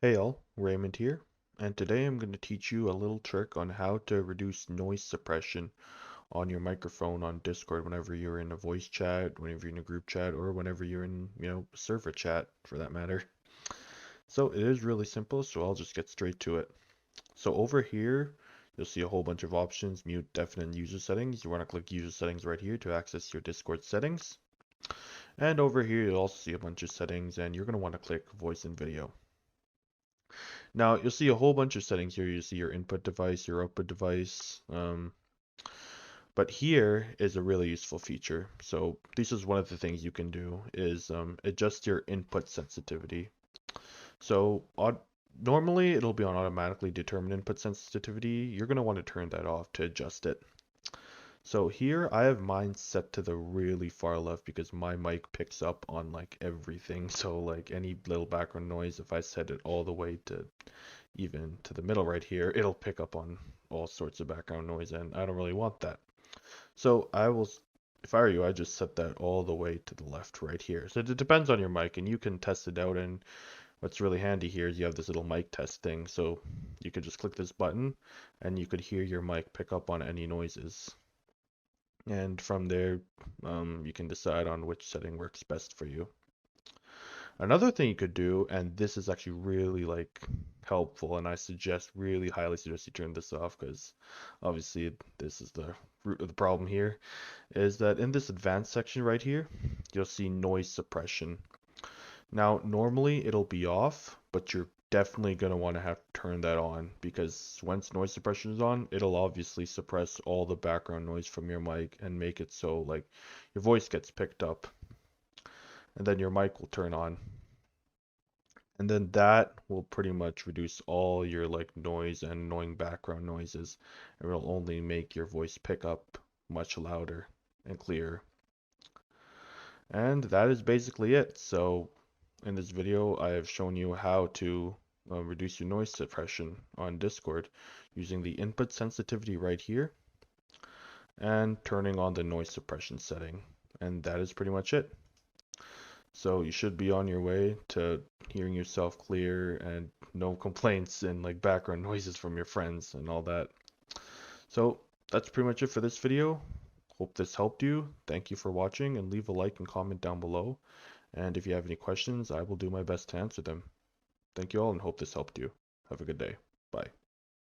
Hey all, Raymond here, and today I'm going to teach you a little trick on how to reduce noise suppression on your microphone on Discord whenever you're in a voice chat, whenever you're in a group chat, or whenever you're in, server chat for that matter. So it is really simple, so I'll just get straight to it. So over here, you'll see a whole bunch of options: mute, deafen, and user settings. You want to click user settings right here to access your Discord settings. And over here, you'll also see a bunch of settings, and you're going to want to click voice and video. Now you'll see a whole bunch of settings here. You see your input device, your output device. But here is a really useful feature. So this is one of the things you can do is adjust your input sensitivity. So normally it'll be on automatically determined input sensitivity. You're going to want to turn that off to adjust it. So here I have mine set to the really far left because my mic picks up on like everything. So like any little background noise, if I set it all the way to even to the middle right here, it'll pick up on all sorts of background noise, and I don't really want that. So if I were you, I just set that all the way to the left right here. So it depends on your mic, and you can test it out. And what's really handy here is you have this little mic test thing. So you could just click this button, and you could hear your mic pick up on any noises. And from there, you can decide on which setting works best for you. Another thing you could do, and this is actually really like helpful, and I really highly suggest you turn this off because obviously this is the root of the problem here, is that in this advanced section right here, you'll see noise suppression. Now, normally it'll be off, but you're definitely going to want to have to turn that on because once noise suppression is on, it'll obviously suppress all the background noise from your mic and make it so like your voice gets picked up, and then your mic will turn on. And then that will pretty much reduce all your like noise and annoying background noises. It will only make your voice pick up much louder and clearer. And that is basically it. So in this video, I have shown you how to reduce your noise suppression on Discord using the input sensitivity right here and turning on the noise suppression setting. And that is pretty much it. So you should be on your way to hearing yourself clear and no complaints and like background noises from your friends and all that. So that's pretty much it for this video. Hope this helped you. Thank you for watching, and leave a like and comment down below. And if you have any questions, I will do my best to answer them. Thank you all and hope this helped you. Have a good day. Bye.